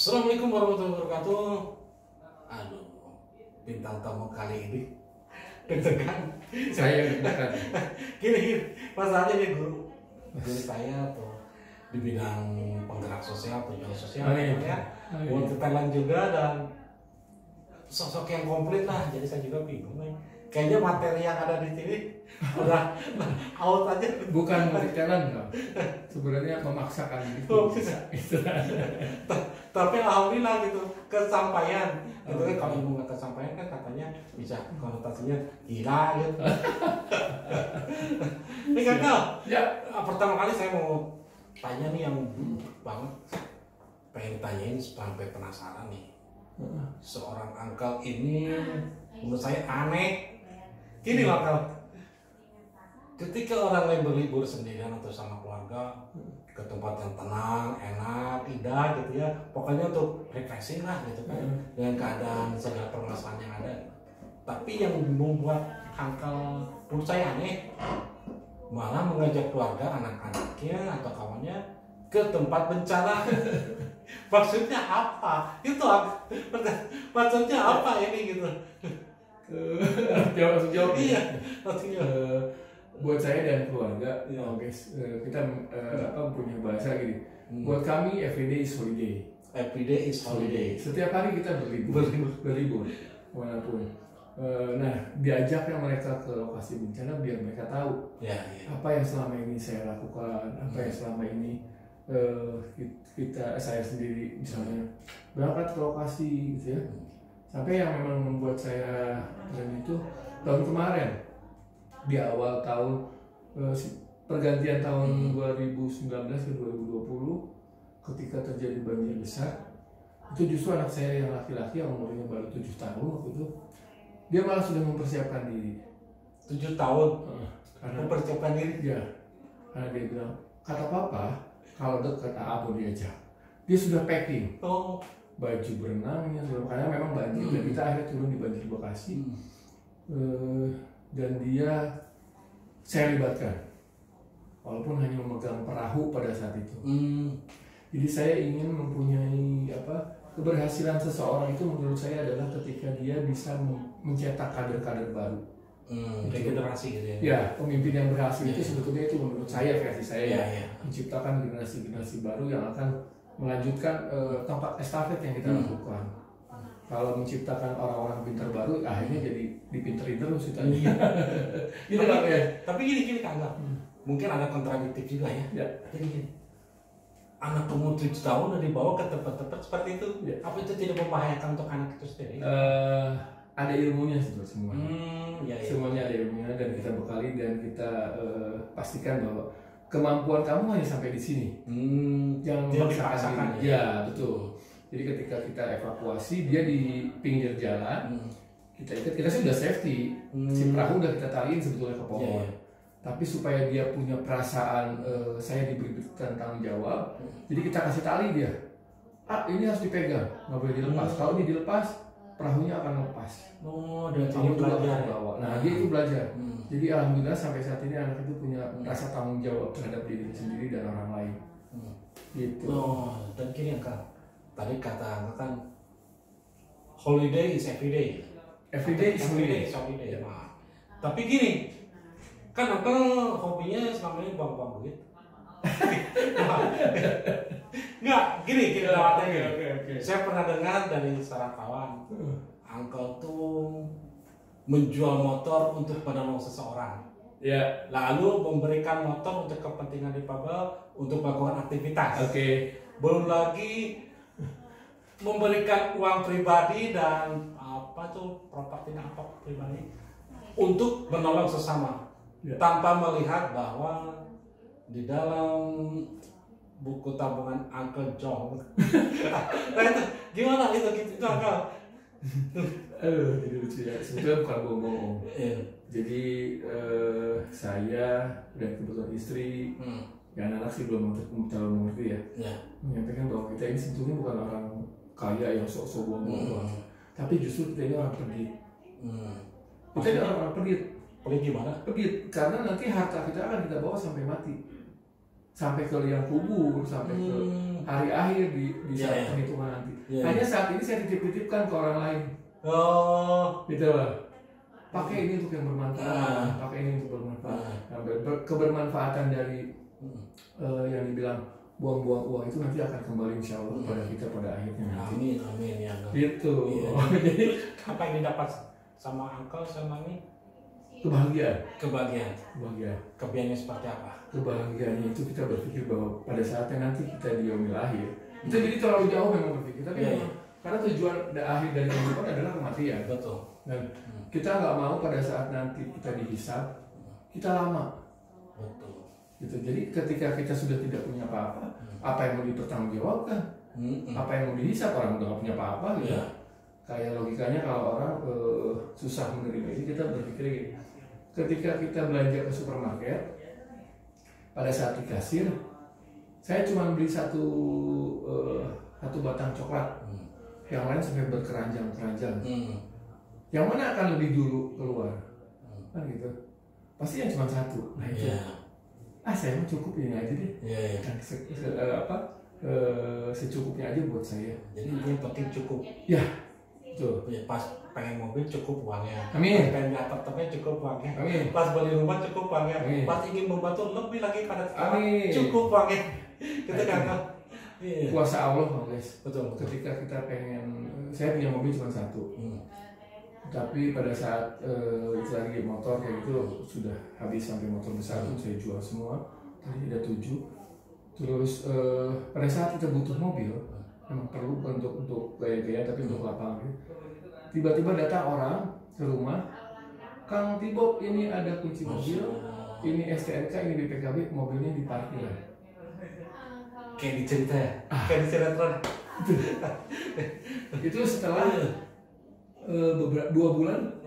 Assalamualaikum warahmatullahi wabarakatuh. Aduh, bintang tamu kali ini deg-degan. Saya deg-degan. Gini, masalahnya nih guru saya tuh di bidang penggerak sosial, penjual sosial, ya. Multi-talent juga dan sosok yang komplit lah. Jadi saya juga bingung nih. Kayaknya materi yang ada di sini udah out aja. Bukan multi-talent kan? Sebenarnya memaksakan gitu. Tapi alhamdulillah gitu kesampaian. Itu kan kalau ibu nggak kesampaian kan katanya bisa konotasinya gila gitu. Ini kan ya. Pertama kali saya mau tanya nih yang banget, pengen ditanyain sampai penasaran nih. Seorang uncle ini menurut saya aneh. Gini loh uncle, ketika orang lain berlibur sendirian atau sama keluarga ke tempat yang tenang, enak, indah gitu ya, pokoknya untuk refreshing lah gitu kan, dengan keadaan segala permasalahan yang ada. Tapi yang membuat uncle menurut saya aneh, malah mengajak keluarga, anak-anaknya atau kawannya ke tempat bencana. Maksudnya apa? Itu maksudnya apa ini gitu? Jawab. Iya, maksudnya. Buat saya dan keluarga, ya. guys, kita punya bahasa gini. Buat kami, everyday is holiday. Everyday is holiday. Setiap hari kita berlibur, manapun. Nah, diajaknya mereka ke lokasi bencana biar mereka tahu apa yang selama ini saya lakukan, apa yang selama ini saya sendiri misalnya berangkat ke lokasi gitu ya. Sampai yang memang membuat saya keren itu tahun kemarin di awal tahun pergantian tahun 2019 ke 2020 ketika terjadi banjir besar, itu justru anak saya yang laki-laki yang umurnya baru 7 tahun waktu itu, dia malah sudah mempersiapkan diri. 7 tahun karena mempersiapkan diri ya, karena dia bilang kata papa kalau dekat Abu diajak, dia sudah packing baju berenangnya, karena memang banjir dan kita akhirnya turun di banjir Bekasi. Dan dia saya libatkan walaupun hanya memegang perahu pada saat itu. Jadi saya ingin mempunyai keberhasilan seseorang itu menurut saya adalah ketika dia bisa mencetak kader-kader baru. Regenerasi gitu ya. Ya, pemimpin yang berhasil itu sebetulnya itu menurut saya, versi saya menciptakan generasi-generasi baru yang akan melanjutkan tongkat estafet yang kita lakukan. Kalau menciptakan orang-orang pintar baru, akhirnya jadi dipinterin terus itu. Tapi gini Kang, mungkin ada kontradiktif juga ya. Jadi gini, anak umur 7 tahun udah dibawa ke tempat-tempat seperti itu. Apa itu tidak membahayakan untuk anak itu sendiri? Ada ilmunya semua. Semuanya ada ilmunya dan kita bekali dan kita pastikan bahwa kemampuan kamu hanya sampai di sini. Jangan memaksakan. Ya, betul. Jadi ketika kita evakuasi dia di pinggir jalan, kita sudah safety, si perahu udah kita taliin sebetulnya ke pohon. Tapi supaya dia punya perasaan saya diberikan tanggung jawab, jadi kita kasih tali dia. Ini harus dipegang, nggak boleh dilepas. Kalau ini dilepas, perahunya akan lepas. Dia belajar bawa. Nah, dia itu belajar. Jadi alhamdulillah sampai saat ini anak itu punya rasa tanggung jawab terhadap dirinya sendiri dan orang lain. Gitu. Dan gini Kang, tadi kata kan holiday is everyday. Everyday is holiday. Nah, tapi gini, kan Uncle hobinya selama ini buang-buang duit. Nggak, gini lewatnya gini. Saya pernah dengar dari seorang kawan, Uncle tuh menjual motor untuk menolong seseorang. Lalu memberikan motor untuk kepentingan difabel untuk melakukan aktivitas. Belum lagi memberikan uang pribadi dan properti pribadi untuk menolong sesama tanpa melihat bahwa di dalam buku tabungan Uncle John. Nah itu gimana itu Uncle? Jadi lucu ya, sebetulnya bukan bohong. Jadi saya dan kebetulan istri, anak sih belum terlalu mengerti ya, menyampaikan bahwa kita ini sebetulnya bukan orang kaya yang sok-sok bohong, tapi justru kita ini orang pelit. Kita ini orang pelit. Pelit gimana? Pelit karena nanti harta kita akan kita bawa sampai mati, sampai ke liang kubur, sampai ke hari akhir di saat perhitungan nanti. Hanya saat ini saya titip-titipkan ke orang lain. Gitu lah. Pakai ini untuk yang bermanfaat, pakai ini untuk bermanfaat. Nah, kebermanfaatan dari yang dibilang buang-buang uang itu nanti akan kembali insya Allah pada kita pada akhirnya. Amin, amin ya. Gitu. Jadi apa yang didapat sama Uncle sama ini? Kebahagiaan. Kebahagiaannya seperti apa? Kebahagiaannya itu kita berpikir bahwa pada saatnya nanti kita di yaumil akhir. Itu jadi terlalu jauh memang berpikir. Tapi karena tujuan akhir dari kehidupan adalah kematian. Betul. Dan kita nggak mau pada saat nanti kita dihisab, kita lama. Betul. Gitu. Jadi ketika kita sudah tidak punya apa-apa, apa yang mau dipertanggungjawabkan? Apa yang mau dihisab? Orang udah nggak punya apa-apa gitu. Kayak logikanya kalau orang susah menerima ini, kita berpikir gini. Ketika kita belanja ke supermarket, pada saat di kasir, saya cuma beli satu batang coklat, yang lain sampai berkeranjang-keranjang. Yang mana akan lebih dulu keluar? Kan gitu. Pasti yang cuma satu. Nah itu. Saya mau cukup ini aja deh. Secukupnya aja buat saya. Jadi yang penting cukup. Ya. Tuh. Pas pengen mobil cukup uangnya. Amin. Pengen apartemen cukup uangnya. Amin. Pas beli rumah cukup uangnya. Amin. Pas ingin membantu lebih lagi pada Amin. cukup uangnya. Kita kan. Kuasa Allah, guys. Betul. Ketika kita pengen, saya punya mobil cuma satu. Tapi pada saat itu lagi motor kayak gitu sudah habis sampai motor besar pun saya jual semua. Tadi ada 7. Terus pada saat kita butuh mobil, memang perlu untuk gaya-gaya tapi untuk lapangan. Tiba-tiba datang orang ke rumah, Kang Tibob ini ada kunci mobil, ini STNK, ini BPKB, mobilnya diparkir. Kayak dicerita ya? Kayak dicerita. Itu setelah 2 bulan,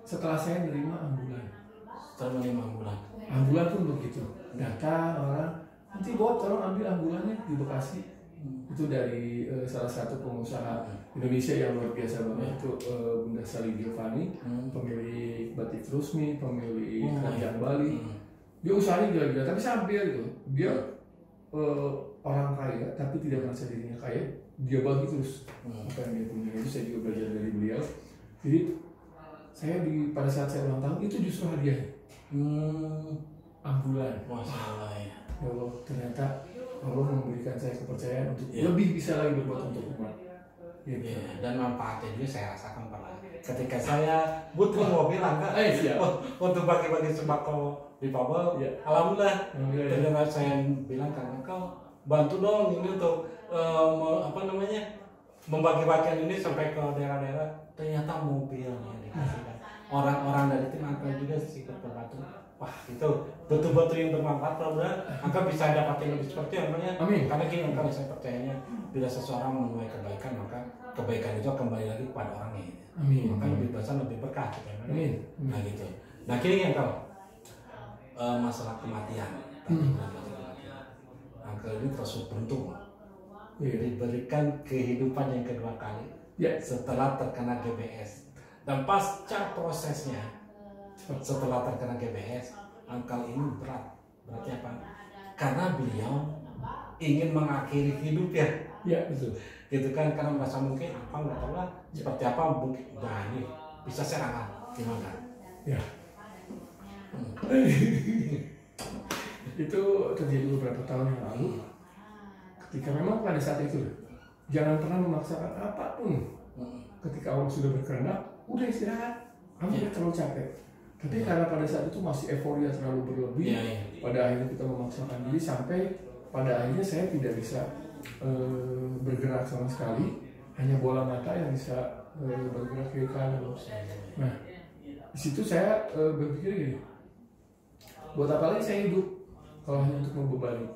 setelah saya menerima ambulan. Setelah menerima ambulan. Ambulan pun begitu. Datang orang, nanti bawa tolong ambil ambulannya di Bekasi. Itu dari salah satu pengusaha Indonesia yang luar biasa banget, itu Bunda Sali Giovanni, pemilik Batik Rusmi, pemilik Kerajaan Bali. Dia usahanya gila-gila, tapi sampai gitu. Dia orang kaya, tapi tidak merasa dirinya kaya. Dia bagi terus apa yang dia punya. Itu saya juga belajar dari beliau. Jadi saya pada saat saya ulang tahun itu justru hadiah ambulan. Masalah ya. Ya Allah, ternyata Allah memberikan saya kepercayaan untuk lebih bisa lagi berbuat untuk umat. Gitu. Dan manfaatnya juga saya rasakan pernah. Ketika saya butuh mobil untuk bagi-bagi sembako di Papua, alhamdulillah. Ternyata saya bilang karena kau bantu dong ini untuk membagi-bagian ini sampai ke daerah-daerah. Ternyata mobilnya dikasihkan. Orang-orang dari tim angka juga sih berbantu. Wah itu betul-betul yang bermanfaat. Mudah-mudahan angka bisa dapatin lebih seperti namanya. Amin. Karena gini angka saya percayanya bila seseorang menuai kebaikan maka kebaikan itu kembali lagi kepada orangnya. Amin. Maka lebih besar lebih berkah. Amin. Nah gitu. Nah kini angka masalah kematian. Angka ini terus beruntung. Diberikan kehidupan yang kedua kali setelah terkena GBS. Dan pasca prosesnya setelah terkena GBS, Uncle ini beratnya apa? Karena beliau ingin mengakhiri hidup ya. Ya betul. Gitu kan, karena merasa mungkin apa nggak tahu lah seperti apa mungkin. Nah ini bisa serangan gimana? Ya. Itu terjadi beberapa tahun yang lalu. Ketika memang pada saat itu jangan pernah memaksakan apapun. Ketika Allah sudah berkehendak, udah istirahat. Kamu udah terlalu capek. Tapi karena pada saat itu masih euforia terlalu berlebih, pada akhirnya kita memaksakan diri sampai pada akhirnya saya tidak bisa bergerak sama sekali, hanya bola mata yang bisa bergerak kiri kanan. Nah, di situ saya berpikir gini, buat apa lagi saya hidup kalau hanya untuk membebani?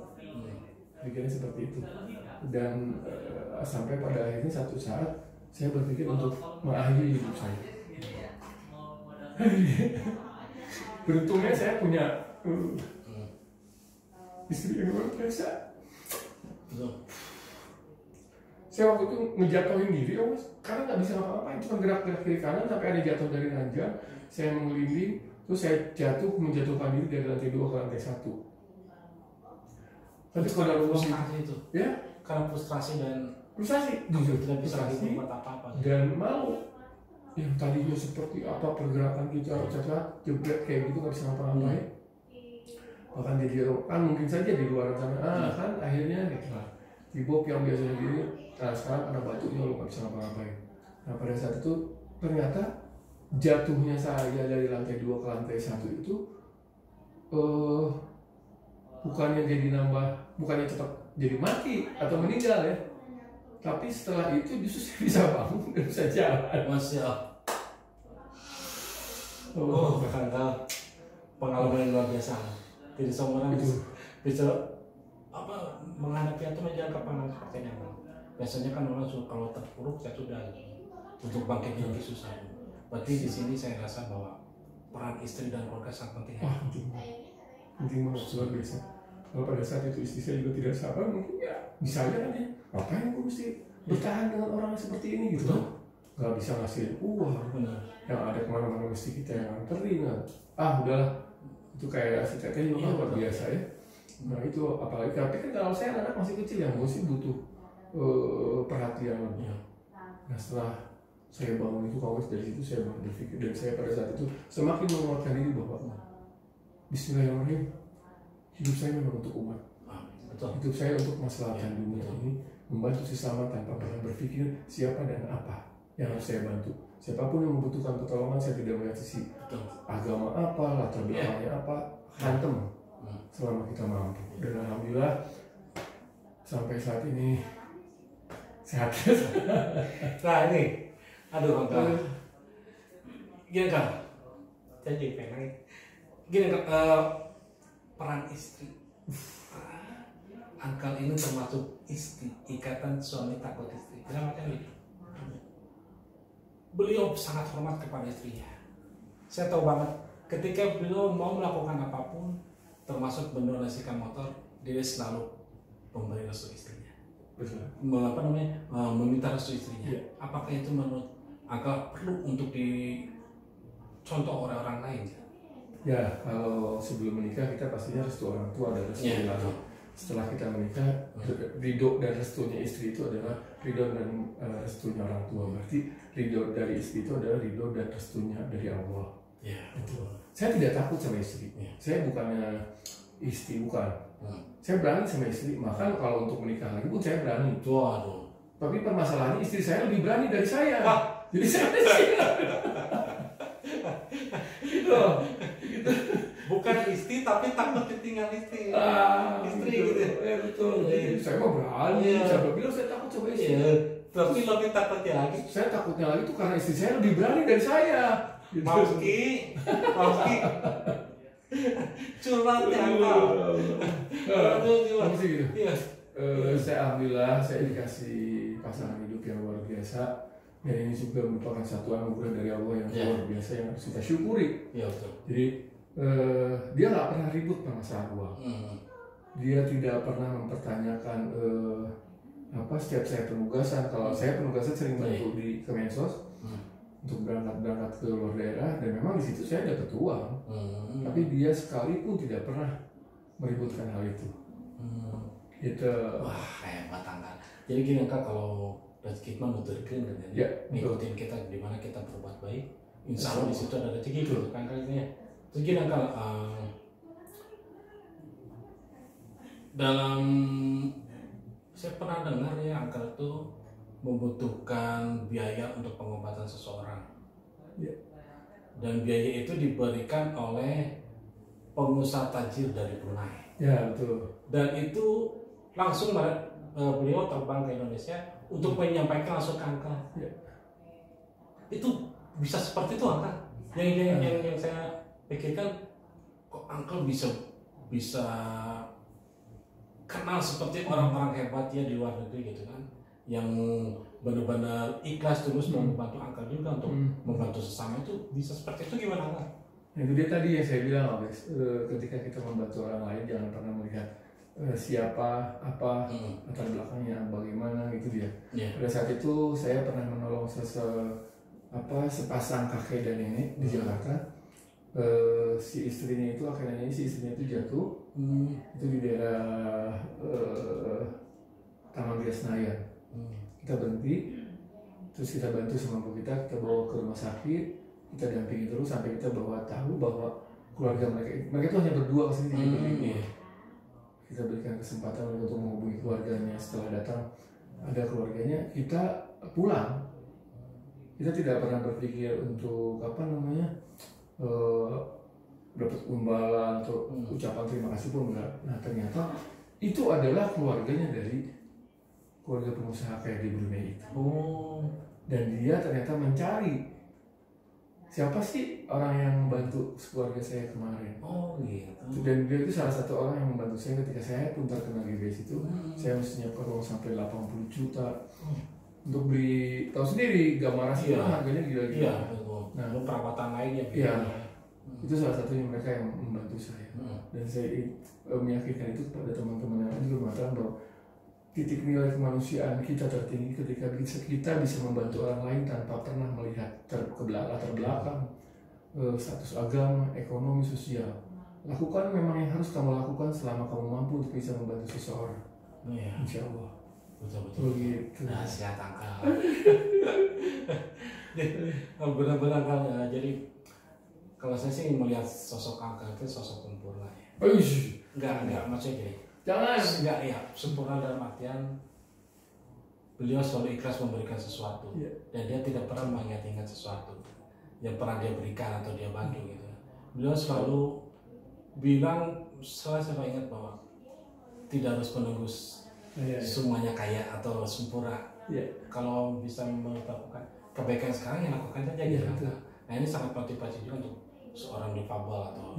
Pikirnya seperti itu. Dan sampai pada akhirnya satu saat saya berpikir untuk mengakhiri hidup saya. Beruntungnya saya punya istri yang luar biasa. Saya waktu itu ngejatuhin diri, karena nggak bisa ngapa-ngapain, cuma gerak-gerak kiri kanan sampai ada jatuh dari ranjang. Saya mengelinding, terus saya jatuh menjatuhkan diri dari lantai 2 ke lantai 1. Tapi kalau Allah itu, ya karena frustrasi jujur tidak bisa lagi frustrasi membuat apa-apa dan mau yang tadinya seperti apa pergerakan kita cacat jeblek kayak gitu nggak bisa ngapa-ngapain, bahkan jadi kan mungkin saja di luar sana kan akhirnya gitu lah Ibob yang biasanya gini, nah sekarang karena batunya lo nggak bisa ngapa-ngapain. Nah pada saat itu ternyata jatuhnya saya dari lantai 2 ke lantai 1 itu bukannya jadi bukannya tetap jadi mati atau meninggal ya, tapi setelah itu justru saya bisa bangun dan bisa jalan. Masya Allah. Pengalaman yang luar biasa. Jadi semua orang bisa menghadapi atau menjalankan pengalaman seperti ini. Biasanya kan orang kalau terpuruk saya sudah untuk bangkit lagi susah. Berarti di sini saya rasa bahwa peran istri dan keluarga sangat penting. Penting banget, luar biasa. Kalau pada saat itu istri saya juga tidak sabar, mungkin ya bisa aja kan ya. Ngapain aku mesti bertahan dengan orang seperti ini gitu? Gak bisa ngasih uang. Yang ada kemana-mana mesti kita yang anterin kan. Udahlah. Itu kayak si Teteh juga luar biasa ya. Nah itu apalagi tapi kan kalau saya anak masih kecil ya, mesti butuh perhatian lebih. Nah setelah saya bangun itu kawan dari situ saya baru berpikir, dan saya pada saat itu semakin menguatkan diri bahwa Bismillahirrahmanirrahim, hidup saya memang untuk umat. Hidup saya untuk maslahatan dunia ini, membantu sesama tanpa pernah berpikir siapa dan apa yang harus saya bantu. Siapapun yang membutuhkan pertolongan, saya tidak melihat sisi agama apa, latar belakangnya apa, hantem selama kita mampu. Dan alhamdulillah sampai saat ini sehat. Nah ini, Uncle, gini kan, jadi pengen gini kan, peran istri. Uncle ini termasuk istri, ikatan suami takut istri. Kenapa macam itu? Beliau sangat hormat kepada istrinya. Saya tahu banget ketika beliau mau melakukan apapun, termasuk mendonasikan motor, dia selalu memberi restu istrinya. Meminta restu istrinya. Apakah itu menurut Uncle perlu untuk dicontoh oleh orang lain? Ya, kalau sebelum menikah kita pastinya restu orang tua dan restu ilahi. Setelah kita menikah, ridho dan restunya istri itu adalah ridho dan restunya orang tua. Berarti ridho dari istri itu adalah ridho dan restunya dari Allah. Itu. Saya tidak takut sama istri. Saya bukannya istri, bukan. Saya berani sama istri. Bahkan kalau untuk menikah lagi pun saya berani. Tapi permasalahannya istri saya lebih berani dari saya. Jadi saya gitu. Bukan istri tapi takut ditinggal istri. Istri gitu. Betul. Saya mau berani. Saya bilang saya takut sama istri. Tapi lebih takutnya lagi. Saya takutnya lagi itu karena istri saya lebih berani dari saya. Mauski. Curhatnya apa? Gitu. Saya alhamdulillah saya dikasih pasangan hidup yang luar biasa. Dan ini juga merupakan satu anugerah dari Allah yang luar biasa yang harus kita syukuri. Jadi dia nggak pernah ribut masalah uang. Dia tidak pernah mempertanyakan setiap saya penugasan. Kalau saya penugasan sering bantu di Kemensos untuk berangkat ke luar daerah, dan memang di situ saya dapat uang. Tapi dia sekalipun tidak pernah meributkan hal itu. Gitu. Wah, hebat Angga. Jadi gini Angga, kalau rezeki mah nuturkeun kan ya. Ngikutin kita di mana kita berbuat baik, insya Allah di situ ada rezeki gitu kan kayaknya. Terus gini Angga, dalam saya pernah dengar ya Angga itu membutuhkan biaya untuk pengobatan seseorang. Dan biaya itu diberikan oleh pengusaha tajir dari Brunei. Ya betul. Dan itu langsung beliau terbang ke Indonesia untuk menyampaikan langsung ke Angka. Itu bisa seperti itu Angka. Yang saya pikirkan kok Angka bisa kenal seperti orang-orang hebat ya di luar negeri gitu kan, yang benar-benar ikhlas terus mau membantu Angka juga untuk membantu sesama. Itu bisa seperti itu gimana Angka? Itu dia tadi yang saya bilang Alex, ketika kita membantu orang lain jangan pernah melihat siapa, apa, latar belakangnya, bagaimana gitu dia. Pada saat itu saya pernah menolong sepasang kakek dan nenek di Jakarta. Si istrinya itu jatuh itu di daerah Taman Ria Senayan. Kita berhenti, terus kita bantu semampu kita bawa ke rumah sakit, kita dampingi terus sampai kita tahu bahwa keluarga mereka itu hanya berdua kesini. Kita berikan kesempatan untuk menghubungi keluarganya. Setelah datang ada keluarganya, kita pulang. Kita tidak pernah berpikir untuk dapat imbalan atau ucapan terima kasih pun enggak. Nah ternyata itu adalah keluarganya dari keluarga pengusaha kaya di Brunei itu. Dan dia ternyata mencari siapa sih orang yang membantu keluarga saya kemarin. Gitu. Dan dia itu salah satu orang yang membantu saya ketika saya pun terkena GBS itu. Saya mesti nyiapkan uang sampai 80 juta. Untuk beli, tahu sendiri gambaran sih harganya gila-gila. Nah, perawatan lainnya. Itu salah satunya mereka yang membantu saya. Dan saya meyakinkan itu kepada teman-teman yang juga mengatakan bahwa titik nilai kemanusiaan kita tertinggi ketika kita bisa membantu orang lain tanpa pernah melihat latar belakang, status agama, ekonomi, sosial. Lakukan memang yang harus kamu lakukan selama kamu mampu untuk bisa membantu seseorang. Insya Allah. Betul. Begitu. Nasihat Angkal. Benar-benar Angkal ya. Jadi kalau saya sih melihat sosok Angkal itu sosok sempurna ya. Enggak maksudnya gini. Enggak ya, sempurna dalam artian beliau selalu ikhlas memberikan sesuatu dan dia tidak pernah mengingat-ingat sesuatu yang pernah dia berikan atau dia bantu gitu. Beliau selalu bilang, saya ingat bahwa tidak harus menunggu semuanya kaya atau sempurna. Kalau bisa melakukan kebaikan sekarang, yang lakukan saja gitu. Nah ini sangat motivasi juga untuk seorang difabel atau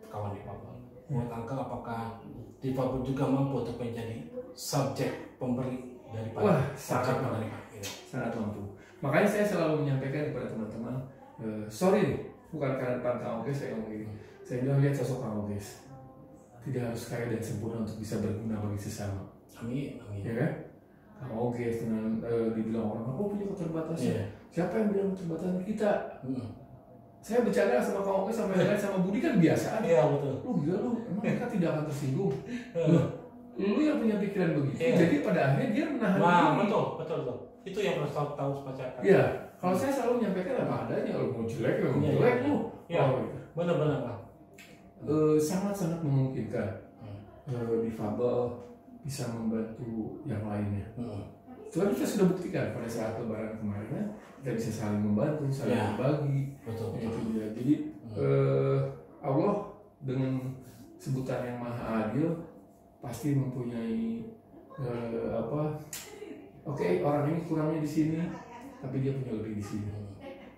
kawan difabel. Menurut Angkal, apakah difabel juga mampu untuk menjadi subjek pemberi daripada sangat mampu. Makanya saya selalu menyampaikan kepada teman-teman, sorry nih, bukan karena depan Kang Oges saya ngomong gini. Saya bilang lihat sosok Kang Oges, tidak harus kaya dan sempurna untuk bisa berguna bagi sesama. Amin. Ya kan? Kang Oges dengan dibilang orang, punya keterbatasan. Siapa yang bilang keterbatasan kita? Saya bercanda sama Kang Oges, sama Budi kan biasa. Betul. Lu gila lu, emang mereka tidak akan tersinggung. Lu yang punya pikiran begitu. Jadi pada akhirnya dia menahan diri. Betul. Itu yang harus tahu masyarakat. Kalau saya selalu menyampaikan apa adanya. Kalau mau jelek ya jelek lu. Benar-benar Bang. Sangat-sangat memungkinkan difabel bisa membantu yang lainnya. Itu kita sudah buktikan pada saat Lebaran kemarin, kita bisa saling membantu, saling berbagi. Betul. Dia. Jadi Allah dengan sebutan yang maha adil pasti mempunyai orang ini kurangnya di sini, tapi dia punya lebih di sini.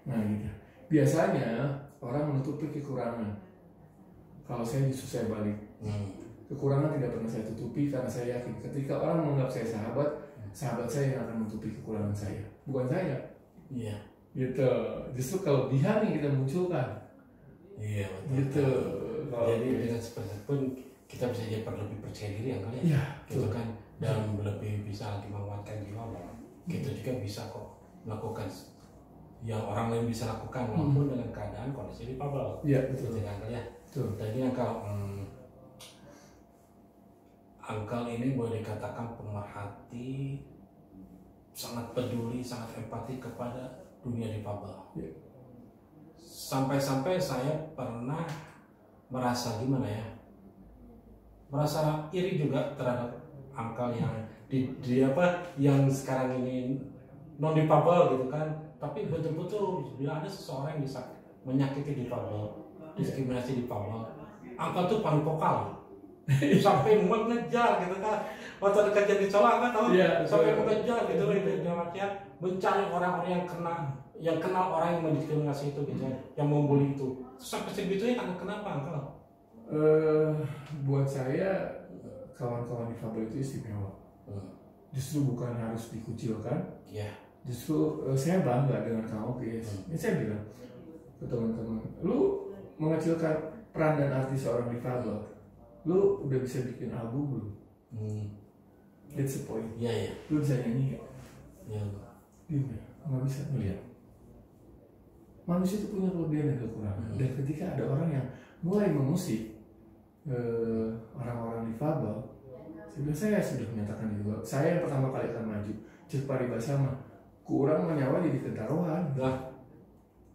Nah gitu. Biasanya orang menutupi kekurangan. Kalau saya justru saya balik. Kekurangan tidak pernah saya tutupi karena saya yakin ketika orang menganggap saya sahabat saya yang akan menutupi kekurangan saya, bukan saya. Gitu. Justru kelebihan yang kita munculkan. Gitu. Jadi dengan seperti itu pun kita bisa jadi lebih percaya diri gitu kan, dan lebih bisa lagi menguatkan jiwa bahwa kita juga bisa kok melakukan yang orang lain bisa lakukan walaupun dengan keadaan kondisi difabel. Betul. Jadi Angkal ini boleh dikatakan pemerhati, sangat peduli, sangat empati kepada dunia difabel. Sampai-sampai saya pernah merasa merasa iri juga terhadap Angkal yang yang sekarang ini non difabel gitu kan, tapi betul-betul bila ada seseorang yang bisa menyakiti difabel, diskriminasi difabel, Angkal tuh paling vokal. Sampai mengejar gitu kan, waktu kerja di Solak kan sampai mengejar gitu mencari orang-orang yang kenal orang yang mendiskriminasi itu gitu, yang membuli itu. Sampai segitunya kenapa Angkal? Buat saya kawan-kawan difabel itu istimewa. Justru bukan harus dikucilkan. Justru saya bangga dengan Kang Oges. Ini saya bilang ke teman-teman, lu mengecilkan peran dan arti seorang difabel. Lu udah bisa bikin album belum? That's the point. Lu bisa nyanyi gak? Nggak bisa melihat. Manusia itu punya kelebihan dan kekurangan. Dan ketika ada orang yang mulai mengusik orang-orang difabel, Saya sudah menyatakan itu. Saya yang pertama kali akan maju. Cek paribasama. Kurang menyawa jadi kentaruhan. Nah,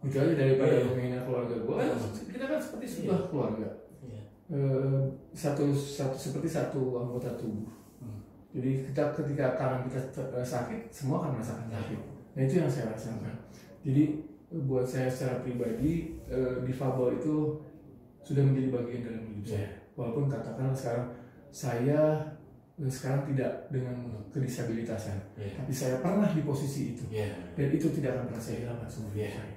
itu aja daripada menghina keluarga gue. Kita kan seperti sebuah keluarga. Seperti satu anggota tubuh. Jadi ketika tangan kita sakit, semua akan merasakan sakit. Nah itu yang saya rasakan. Jadi buat saya secara pribadi, difabel itu sudah menjadi bagian dalam hidup saya. Walaupun katakanlah sekarang saya tidak dengan kedisabilitasan, tapi saya pernah di posisi itu, dan itu tidak akan pernah saya hilangkan seumur hidup saya.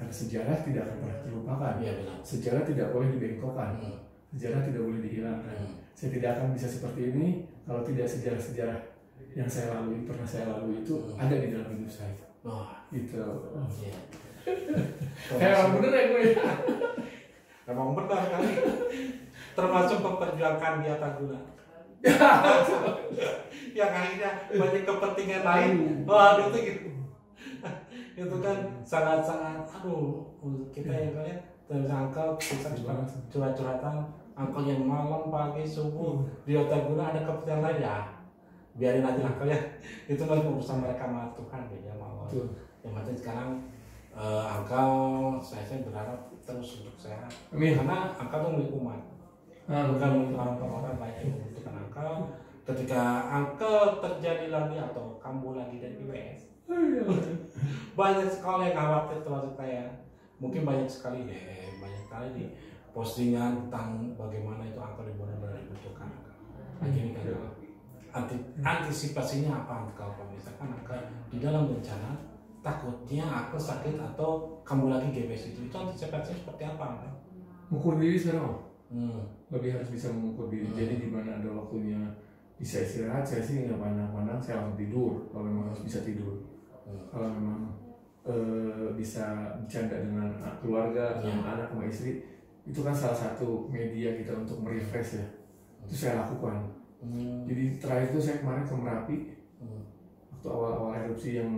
Karena sejarah tidak akan pernah terlupakan, sejarah tidak boleh dibengkokkan, sejarah tidak boleh dihilangkan. Saya tidak akan bisa seperti ini kalau tidak sejarah-sejarah yang saya lalui, pernah saya lalui itu ada di dalam hidup saya. Gitu. Kayak bener ya gue. Emang benar kali. Termasuk memperjuangkan Wiataguna. Yang akhirnya banyak kepentingan lain. Waduh itu gitu. Itu kan sangat-sangat, kita yang kalian tersangkal kita curhat-curhatan, angkol yang malam, pagi, subuh di Wiataguna ada kepentingan lain ya. Biarin aja lah kalian. Itu lagi urusan mereka sama Tuhan ya mawar. Yang penting sekarang angkal saya berharap terus untuk sehat. Karena angkal itu milik umat. Bukan milik orang-orang lain yang membutuhkan angkal. Ketika angkal terjadi lagi atau kambuh lagi dari IWS, banyak sekali yang khawatir termasuk saya. Mungkin banyak sekali di postingan tentang bagaimana itu angkal benar-benar dibutuhkan. Akhirnya kan antisipasinya apa kalau misalkan angkal di dalam bencana takutnya aku sakit atau kamu lagi GBS itu antisipasinya seperti apa? Mengukur diri sekarang lebih harus bisa mengukur diri. Jadi di mana ada waktunya bisa istirahat, saya sih nggak pandang-pandang, saya langsung tidur kalau memang harus bisa tidur. Kalau memang bisa bercanda dengan keluarga, sama anak, sama istri, itu kan salah satu media kita untuk merefresh ya. Itu saya lakukan. Jadi terakhir itu saya kemarin ke Merapi. Awal erupsi yang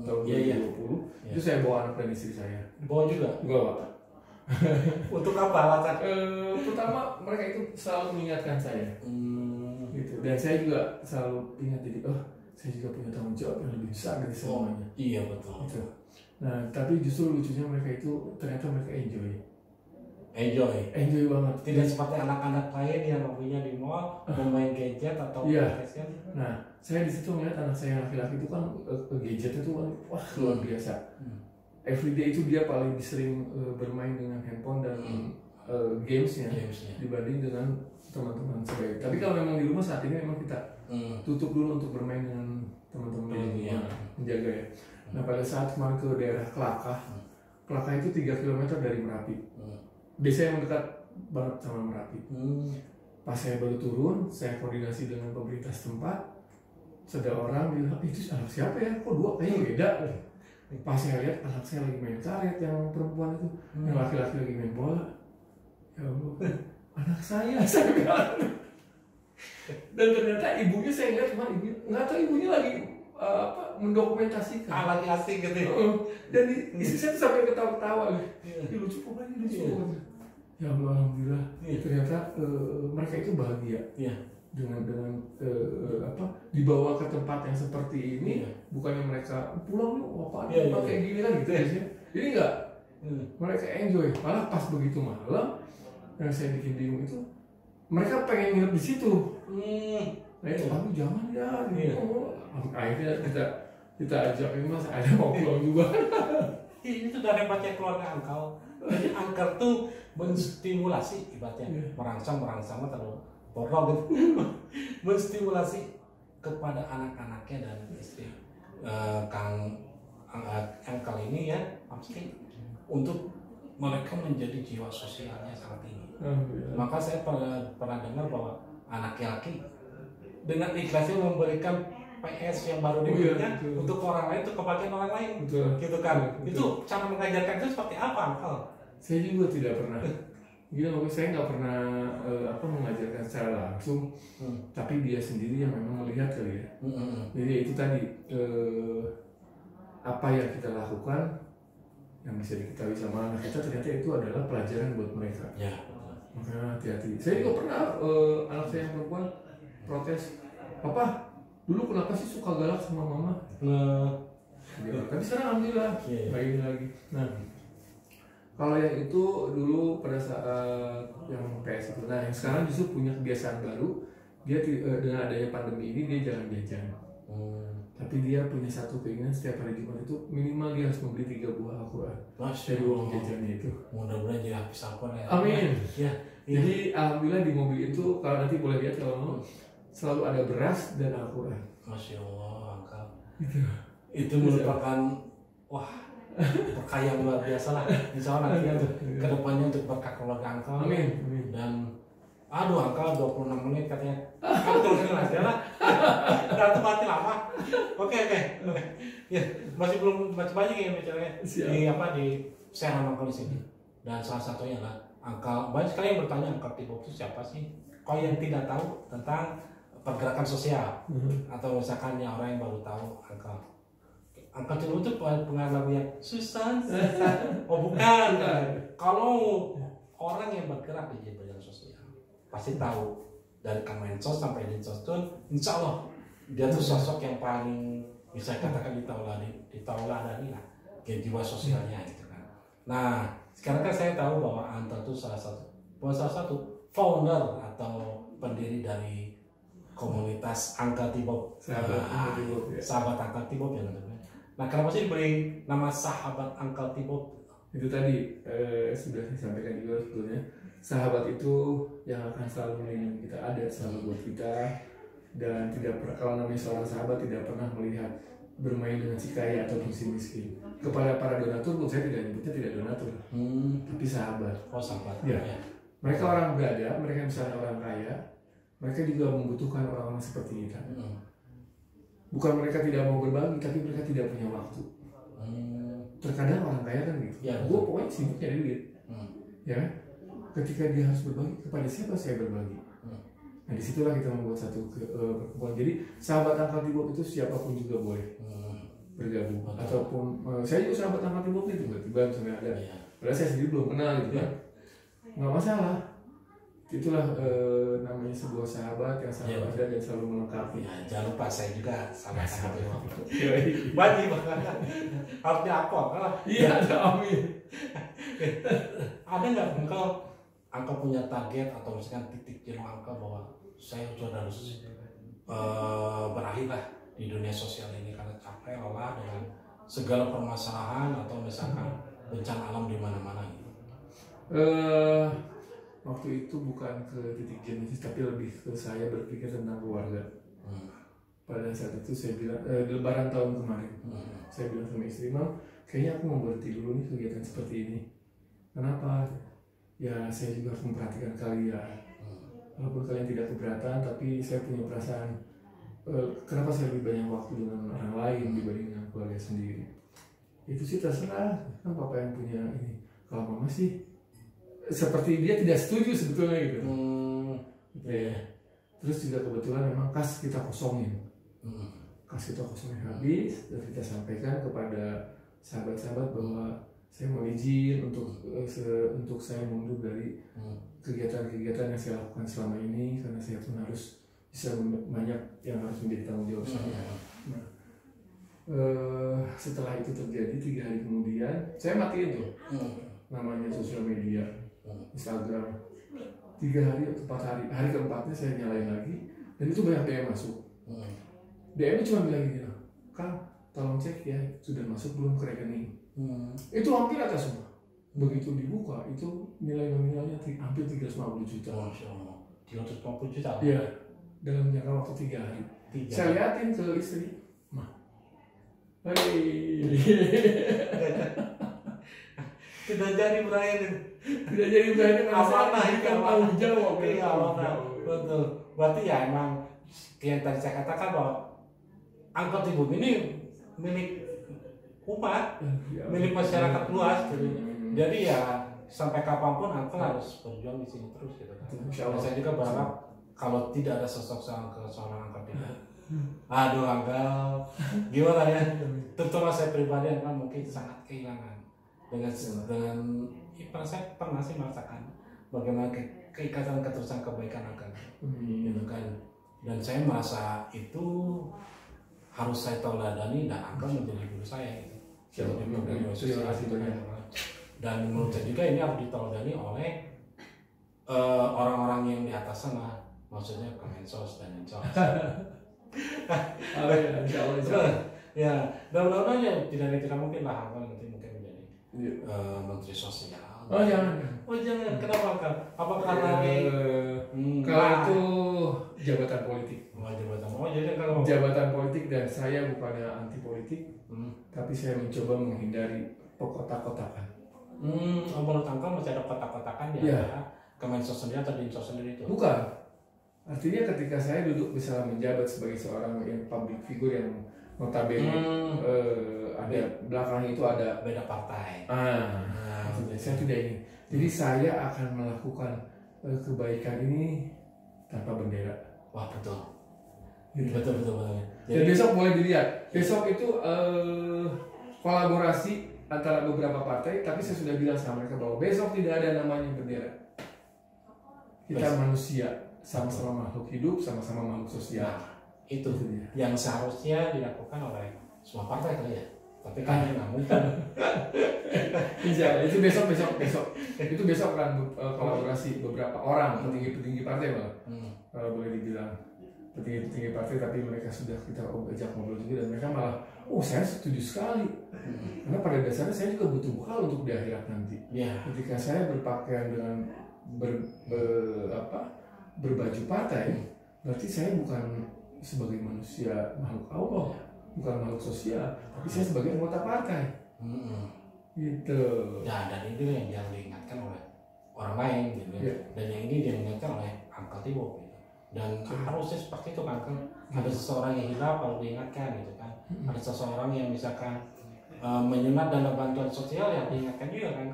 tahun 2020 itu saya bawa anak dan istri saya. Bawa juga? Bawa. Untuk apa alasan? Pertama mereka itu selalu mengingatkan saya, gitu. Dan saya juga selalu ingat jadi saya juga punya tanggung jawab yang lebih besar dari semuanya. Iya betul. Gitu. Nah tapi justru lucunya mereka itu ternyata mereka enjoy banget. Tidak seperti anak-anak lain yang hobinya di mall bermain gadget atau PlayStation. Nah, saya di situ melihat anak saya laki-laki itu kan gadget itu kan wah luar biasa. Everyday itu dia paling sering bermain dengan handphone dan gamesnya dibanding dengan teman-teman saya. Tapi kalau memang di rumah saat ini memang kita tutup dulu untuk bermain dengan teman-teman menjaga ya. Nah pada saat kemarin ke daerah Kelakah itu 3 km dari Merapi. Desa yang dekat banget sama Merapi. Pas saya baru turun, saya koordinasi dengan pemerintah setempat. Ada orang bilang, itu anak siapa ya? Kok 2 kayaknya beda. Pas saya lihat anak saya lagi main karet yang perempuan itu, yang laki-laki lagi main bola. Ya Allah, anak saya bilang. Dan ternyata ibunya saya lihat cuma nggak tahu ibunya lagi mendokumentasikan. Lagi asing gitu. Dan istri saya tuh sampai ketawa-ketawa. Ini lucu pokoknya lucu. Ya Allah, alhamdulillah. Ternyata mereka itu bahagia. Dengan dibawa ke tempat yang seperti ini, bukannya mereka pulang pakai gini kan gitu ya. Jadi enggak. Mereka enjoy. Malah pas begitu malam yang saya bikin bingung itu, mereka pengen nginep di situ. Nah itu aku jangan ya. Akhirnya kita ajak ini mas, ada mau pulang juga. Ini tuh dari hebatnya keluarga angkal. Jadi angkal tuh menstimulasi ibaratnya merangsang terlalu porno gitu. Menstimulasi kepada anak-anaknya dan istri angkal ini ya pasti untuk mereka menjadi jiwa sosialnya sangat tinggi. Maka saya pernah dengar bahwa anak laki dengan ikhlasnya memberikan PS yang baru dibelinya untuk orang lain, untuk kebahagiaan orang lain, gitu kan? Itu cara mengajarkan itu seperti apa, Angkel? Saya juga tidak pernah. Gila, saya nggak pernah mengajarkan secara langsung, tapi dia sendiri yang memang melihat kali ya. Jadi itu tadi apa yang kita lakukan yang bisa diketahui sama anak kita ternyata itu adalah pelajaran buat mereka. Makanya hati-hati. Saya juga pernah anak saya yang perempuan protes, papa dulu kenapa sih suka galak sama mama? Tapi sekarang alhamdulillah kayak ini lagi. Nah, kalau yang itu dulu pada saat yang PS itu, nah yang sekarang justru punya kebiasaan baru. Dia dengan adanya pandemi ini dia jarang jajan. Tapi dia punya satu keinginan, setiap hari Jumat itu minimal dia harus membeli 3 buah Al-Quran dari uang jajannya itu. Mudah-mudahan jadi habis Al-Quran ya. Amin. Ya. Jadi alhamdulillah di mobil itu kalau nanti boleh lihat kalau mau selalu ada beras dan Al-Quran. Masya Allah, Angkal. Itu merupakan berkah yang luar biasa lah. Insya Allah nanti untuk kedepannya untuk berkah keluarga Angkal. Amin. Dan Angkal 26 menit katanya. Kan terusin lah, ya lah. Udah mati lama. Oke. Ya, masih belum banyak yang bicaranya di share sama Angkal di sini. Dan salah satunya adalah Angkal, banyak sekali yang bertanya Angkal T-Bob itu siapa sih? Kau yang tidak tahu tentang pergerakan sosial atau misalkan yang orang yang baru tahu Angkal T-Bob itu pengen lagu yang susah. Oh bukan. Kalau orang yang bergerak di bidang sosial pasti tahu dari Kemensos sampai Dinsos itu, insya Allah dia tuh sosok yang paling bisa katakan ditauladani lah kayak jiwa sosialnya gitu kan. Nah sekarang kan saya tahu bahwa Anta itu salah satu founder atau pendiri dari komunitas Angkal T-Bob, sahabat Angkal T-Bob ya teman-teman. Nah kenapa sih diberi nama sahabat Angkal T-Bob? Itu tadi sudah disampaikan juga sebetulnya. Sahabat itu yang akan selalu melindungi kita, ada selalu buat kita, dan tidak pernah, kalau namanya seorang sahabat tidak pernah melihat bermain dengan si kaya ataupun si miskin. Kepada para donatur pun saya tidak nyebutnya tidak donatur, tapi sahabat. Oh sahabat. Ya. Mereka orang berada, mereka misalnya orang kaya, mereka juga membutuhkan orang-orang seperti kita. Bukan mereka tidak mau berbagi, tapi mereka tidak punya waktu. Terkadang orang kaya kan gitu. Ya, gue pokoknya sibuk nyari duit. Ya, ketika dia harus berbagi, kepada siapa saya berbagi? Nah disitulah kita membuat satu perkumpulan. Jadi sahabat Angkal T-Bob itu siapapun juga boleh bergabung. Ataupun saya juga sahabat Angkal T-Bob itu tiba-tiba misalnya ada. Padahal saya sendiri belum kenal gitu kan. Nggak masalah. Itulah namanya sebuah sahabat yang selalu ada dan selalu melengkapi. Ya, jangan lupa saya juga sahabat T-Bob. Wajib harus diapok kan? Iya, amin. Ada nggak Angkal punya target atau misalkan titik jenuh Angkal bahwa saya sudah harus berakhir lah di dunia sosial ini karena capek lelah dengan segala permasalahan atau misalkan bencana alam di mana-mana gitu. Waktu itu bukan ke titik jenuh tapi lebih ke saya berpikir tentang keluarga. Pada saat itu saya bilang di Lebaran tahun kemarin saya bilang sama istri, Mam, kayaknya aku mau berhenti dulu nih kegiatan seperti ini. Kenapa? Ya saya juga harus memperhatikan kalian. Walaupun kalian tidak keberatan, tapi saya punya perasaan kenapa saya lebih banyak waktu dengan orang lain dibanding dengan keluarga sendiri. Itu sih terserah, kan papa yang punya ini. Kalau mama sih seperti dia tidak setuju sebetulnya gitu. Ya. Terus juga kebetulan memang kas kita kosongin. Kas kita kosongin habis, dan kita sampaikan kepada sahabat-sahabat bahwa saya mau izin untuk saya mundur dari kegiatan-kegiatan yang saya lakukan selama ini karena saya pun harus bisa banyak yang harus menjadi tanggung jawab saya. Nah, setelah itu terjadi 3 hari kemudian saya matiin tuh namanya sosial media, Instagram. 3 hari atau 4 hari, hari keempatnya saya nyalain lagi dan itu banyak DM masuk. DM cuma bilang gini, Kang, tolong cek ya sudah masuk belum ke rekening. Itu hampir atas semua. Begitu dibuka itu nilai nominalnya hampir 350 juta. 350 juta? Iya, dalam jangka waktu 3 hari. Saya liatin ke istri, Mah, tidak jadi berakhir. Tidak jadi berakhir karena amanah itu kan tanggung jawab. Iya, amanah. Betul. Berarti ya emang yang tadi saya katakan bahwa Angkal T-Bob ini milik umat, milik masyarakat luas. Jadi ya sampai kapanpun Angkal harus berjuang di sini terus gitu kan. Saya juga berharap kalau tidak ada sosok seorang Angkal T-Bob. Aduh Angkal, gimana ya? Terutama saya pribadi Angkal mungkin sangat kehilangan dengan saya pernah sih merasakan bagaimana keikatan keterusan kebaikan Angkal. Gitu kan. dan saya merasa itu harus saya teladani dan Uncle menjadi guru saya gitu. Terima kasih banyak. Dan menurut saya juga ini harus diteladani oleh orang-orang yang di atas sana, maksudnya Kemensos dan Insos. Insya Allah. Ya, dan mudah-mudahan tidak mungkin lah Uncle nanti mungkin menjadi Menteri Sosial. Oh jangan. Kenapa kan? Apa karena kalau itu jabatan politik. Jadi kalau jabatan politik, dan saya bukannya anti politik, tapi saya mencoba menghindari kotak-kotakan. Menurut Uncle masih ada kotak-kotakan di antara Kemensos sendiri atau Dinsos sendiri itu? Bukan. Artinya ketika saya duduk misalnya menjabat sebagai seorang yang public figure yang notabene ada belakangnya itu ada beda partai. Saya tidak ingin. Jadi saya akan melakukan kebaikan ini tanpa bendera. Wah betul. Betul banget. Dan besok boleh dilihat. Besok itu kolaborasi antara beberapa partai, tapi saya sudah bilang sama mereka bahwa besok tidak ada namanya bendera. Kita manusia, sama-sama makhluk hidup, sama-sama makhluk sosial. Nah, itu yang seharusnya dilakukan oleh semua partai kali ya. Tapi kan nggak mungkin. Itu besok. Itu besok akan kolaborasi beberapa orang petinggi partai malah. Kalau boleh dibilang petinggi partai, tapi mereka sudah kita ajak ngobrol juga, dan mereka malah, saya setuju sekali. Karena pada dasarnya saya juga butuh bekal untuk di akhirat nanti. Ketika saya berpakaian dengan berbaju partai, berarti saya bukan sebagai manusia makhluk Allah, bukan makhluk sosial, tapi saya sebagai anggota partai. Gitu. Dan itu yang diingatkan oleh orang lain gitu. Dan yang ini diingatkan oleh Uncle Tibo gitu. Dan harusnya seperti itu kan, ada seseorang yang hilang kalau diingatkan gitu kan. Ada seseorang yang misalkan menyemat dana bantuan sosial yang diingatkan juga kan.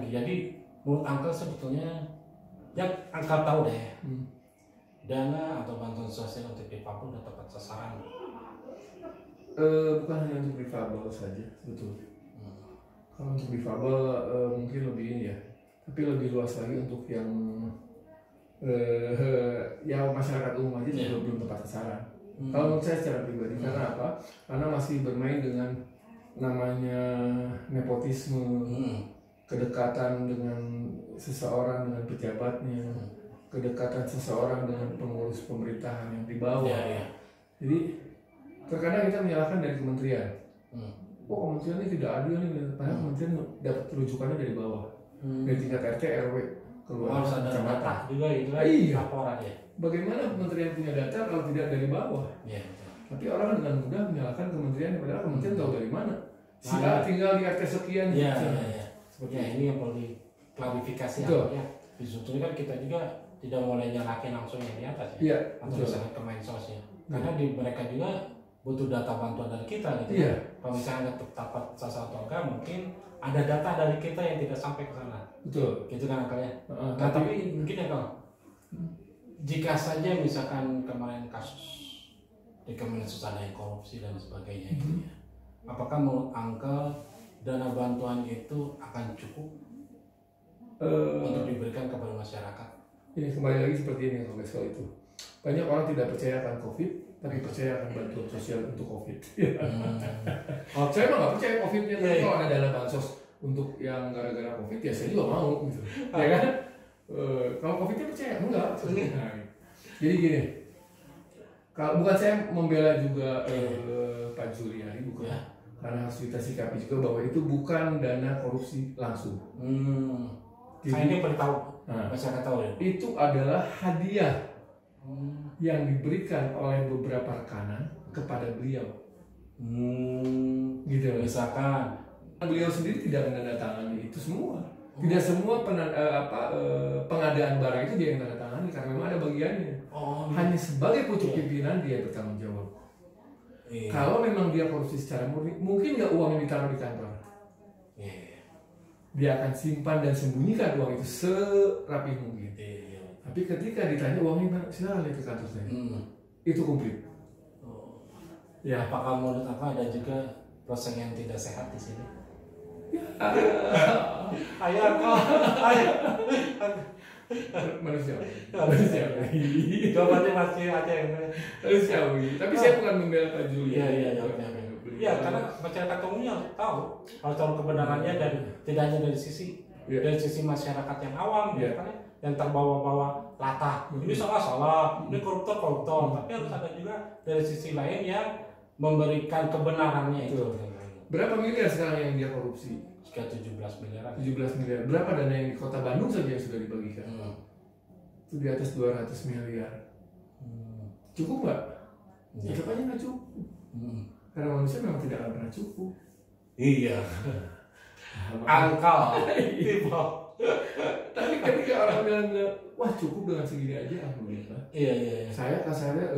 Jadi menurut Uncle sebetulnya yang Uncle tahu deh, dana atau bantuan sosial untuk difabel udah tepat sasaran. Bukan hanya untuk difabel saja, betul. Kalau untuk difabel mungkin lebih ini ya, tapi lebih luas lagi untuk yang masyarakat umum aja juga belum tepat sasaran. Kalau menurut saya secara pribadi, karena apa? Karena masih bermain dengan namanya nepotisme, kedekatan dengan seseorang dengan pejabatnya, kedekatan seseorang dengan pengurus pemerintahan yang di bawah. Jadi terkadang kita menyalahkan dari kementerian. Kementerian ini tidak adil nih, padahal kementerian dapat rujukannya dari bawah, dari tingkat RT RW keluar kecamatan juga gitu kan. Laporan ya. Bagaimana kementerian punya data kalau tidak dari bawah? Tapi orang dengan mudah menyalahkan kementerian, padahal kementerian tahu dari mana. Tinggal di RT sekian. Sebenarnya ini yang perlu diklarifikasi ya. Sebetulnya kan kita juga tidak boleh nyalakin langsung yang di atas ya. Atau misalnya Kemensos ya. Karena mereka juga butuh data bantuan dari kita gitu. Kalau misalnya tepat sasaran atau enggak, mungkin ada data dari kita yang tidak sampai ke sana. Betul. Gitu kan akalnya. Tapi mungkin ya kalau jika saja misalkan kemarin kasus di Kemensos ada yang korupsi dan sebagainya gitu ya. Apakah menurut Uncle dana bantuan itu akan cukup untuk diberikan kepada masyarakat? Ini kembali lagi seperti ini kalau soal itu. Banyak orang tidak percaya akan COVID, tapi percaya akan bantuan sosial untuk COVID. Saya emang nggak percaya COVID-nya, tapi kalau ada dana bansos untuk yang gara-gara COVID, ya saya juga mau gitu. Ya kan? Kalau COVID-nya percaya? Enggak. Jadi gini, kalau bukan saya membela juga Pak Juliari, bukan. Karena harus kita sikapi juga bahwa itu bukan dana korupsi langsung. Saya ini perlu tahu, masyarakat tahu ya. Itu adalah hadiah yang diberikan oleh beberapa rekanan kepada beliau. Gitu. Misalkan beliau sendiri tidak menandatangani itu semua. Tidak semua pengadaan barang itu dia yang menandatangani, karena memang ada bagiannya. Hanya sebagai pucuk pimpinan dia bertanggung jawab. Kalau memang dia korupsi secara murni, mungkin nggak uang yang ditaruh di kantor. Dia akan simpan dan sembunyikan uang itu serapi mungkin. Tapi ketika ditanya uangnya mana, silakan lihat ke kantor saya. Itu komplit. Apakah menurut ada juga proses yang tidak sehat di sini? Ayo. Manusiawi. Jawabannya masih ada yang manusiawi. Tapi saya bukan membela Pak Juli. Iya. Ya, karena masyarakat umumnya harus tahu kebenarannya dan tidak hanya dari sisi masyarakat yang awam, yang terbawa-bawa latah. Ini salah, ini koruptor, tapi harus ada juga dari sisi lain yang memberikan kebenarannya itu. Berapa miliar sekarang yang dia korupsi? Sekitar 17 miliar. 17 miliar. Berapa dana yang di Kota Bandung saja yang sudah dibagikan? Itu di atas 200 miliar. Cukup nggak? Tetap aja nggak cukup. Karena manusia memang tidak akan pernah cukup. Iya. Angkal. Tapi ketika orang bilang, wah cukup dengan segini aja, alhamdulillah. Iya. Saya kasarnya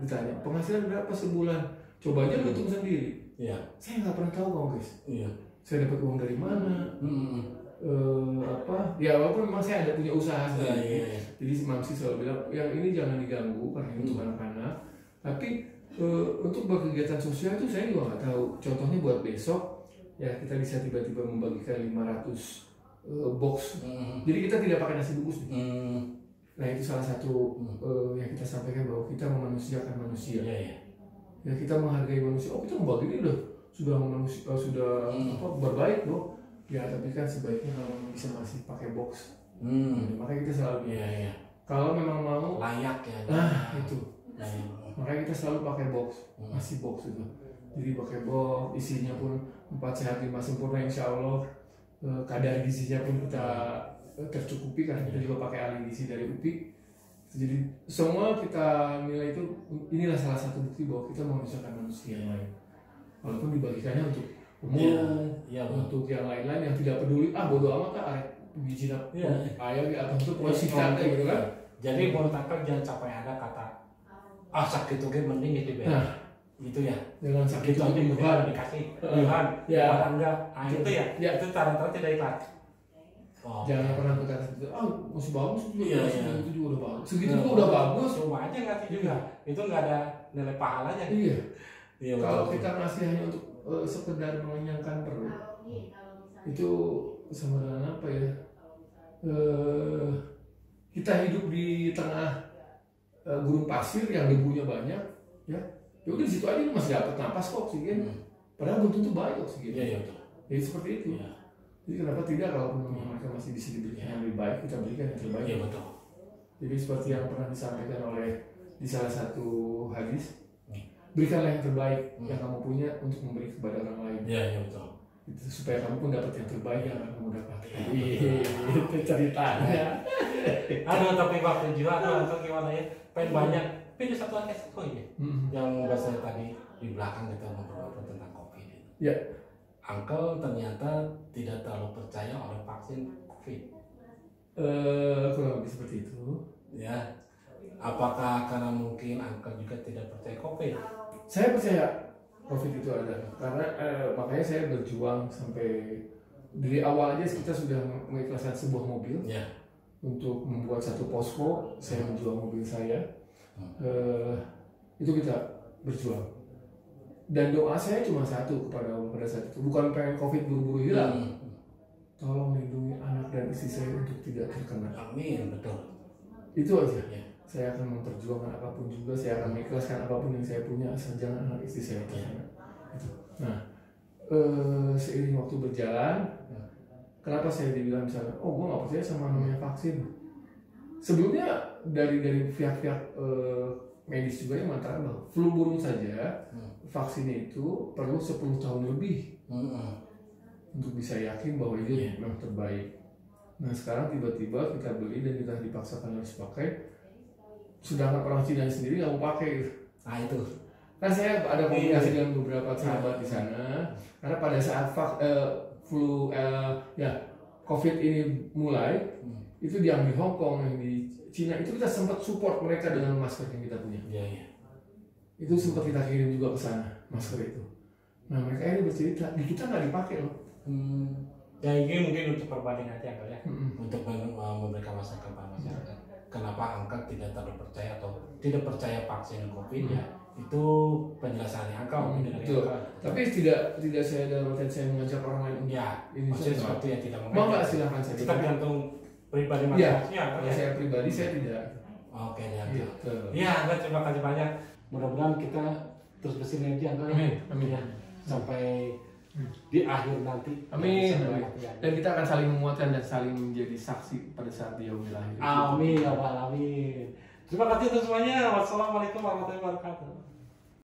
ditanya, penghasilan berapa sebulan? Coba aja hitung sendiri. Iya. Saya nggak pernah tahu kok guys. Iya. Saya dapat uang dari mana? Ya walaupun memang saya ada punya usaha sendiri. Jadi mamsi selalu bilang, yang ini jangan diganggu karena ini untuk anak-anak. Tapi untuk berkegiatan sosial itu saya juga nggak tahu. Contohnya buat besok, ya kita bisa tiba-tiba membagikan 500 box. Jadi kita tidak pakai nasi bungkus. Nah itu salah satu yang kita sampaikan bahwa kita memanusiakan manusia. Ya kita menghargai manusia. Oh kita membagi ini sudah berbaik loh. Ya tapi kan sebaiknya kalau bisa masih pakai box. Makanya kita selalu kalau memang mau layak ya. Nah itu. Makanya kita selalu pakai box, masih box itu. Jadi pakai box, isinya pun 4 sehat 5 sempurna insya Allah. Kadar gizinya pun kita tercukupi karena kita juga pakai ahli gizi dari UPI. Jadi semua kita nilai itu, inilah salah satu bukti bahwa kita memanusiakan manusia yang lain. Walaupun dibagikannya untuk umum, untuk yang lain-lain yang tidak peduli, bodo amat arek gizi ayam atau untuk posisinya gitu kan. Jadi menurut aku jangan sampai ada kata sakit itu mending itu beda. Gitu ya. Dengan sakit itu Tuhan dikasih Tuhan. Enggak. Itu itu cara-cara tidak ikhlas. Jangan pernah berkata itu. Masih bagus juga. Itu juga udah bagus. Segitu juga udah bagus. Cuma aja ngasih juga. Itu nggak ada nilai pahalanya. Iya. Kalau kita ngasih hanya untuk sekedar mengenyangkan perut, itu sama dengan apa ya? Kita hidup di tengah gurun pasir yang debunya banyak, ya udah di situ aja lu masih dapat napas kok oksigen. Padahal belum tentu baik oksigen. Jadi seperti itu. Jadi kenapa tidak kalau mereka masih bisa diberikan yang lebih baik, kita berikan yang terbaik. Jadi seperti yang pernah disampaikan oleh di salah satu hadis, berikanlah yang terbaik yang kamu punya untuk memberi kepada orang lain. Itu supaya kamu pun dapat yang terbaik yang kamu dapat. Itu ceritanya. Tapi waktu juga atau gimana ya? Pengen banyak. Tapi satu aja yang bahasa tadi di belakang kita ngobrol tentang COVID. Ya. Uncle ternyata tidak terlalu percaya oleh vaksin COVID. Kurang lebih seperti itu. Ya. Apakah karena mungkin Uncle juga tidak percaya COVID? Saya percaya COVID itu ada. Karena makanya saya berjuang sampai dari awal aja kita sudah mengikhlaskan sebuah mobil untuk membuat satu posko. Saya menjual mobil saya. Itu kita berjuang. Dan doa saya cuma satu kepada Allah pada saat itu, bukan pengen COVID buru-buru hilang. Tolong lindungi anak dan istri saya untuk tidak terkena. Amin, betul. Itu aja. Saya akan memperjuangkan apapun juga, saya akan mengikhlaskan apapun yang saya punya asal jangan anak istri saya terkena. Nah, seiring waktu berjalan, kenapa saya dibilang misalnya, gue nggak percaya sama namanya vaksin. Sebelumnya dari pihak-pihak medis juga yang mengatakan bahwa flu burung saja vaksinnya itu perlu 10 tahun lebih untuk bisa yakin bahwa itu memang terbaik. Nah sekarang tiba-tiba kita beli dan kita dipaksakan harus pakai, sedangkan orang Cina sendiri nggak mau pakai. Nah itu. Kan saya ada komunikasi dengan beberapa sahabat di sana, karena pada saat COVID ini mulai, itu yang di Hong Kong, yang di Cina itu kita sempat support mereka dengan masker yang kita punya. Itu sempat kita kirim juga ke sana masker itu. Nah mereka ini bercerita di kita nggak dipakai loh. Ya ini mungkin untuk perbandingan aja ya, untuk memberikan masukan kepada masyarakat. Kenapa angka tidak terlalu percaya atau tidak percaya vaksin COVID ya? Itu penjelasannya angka mungkin dari angka. Tapi tidak saya dalam artian saya mengajak orang lain. Ya, ini seperti yang tidak mau nggak silakan saja. Kita tergantung pribadi Iya, masing-masing. kalau saya pribadi saya tidak. Oke, ya. Gitu. Ya, Angga, terima kasih banyak. Mudah-mudahan kita terus bersinergi, Angga. Amin. Ya, sampai di akhir nanti. Amin. Dan kita akan saling menguatkan dan saling menjadi saksi pada saat dia lahir. Amin ya Rabbal alamin. Terima kasih untuk semuanya. Wassalamualaikum warahmatullahi wabarakatuh.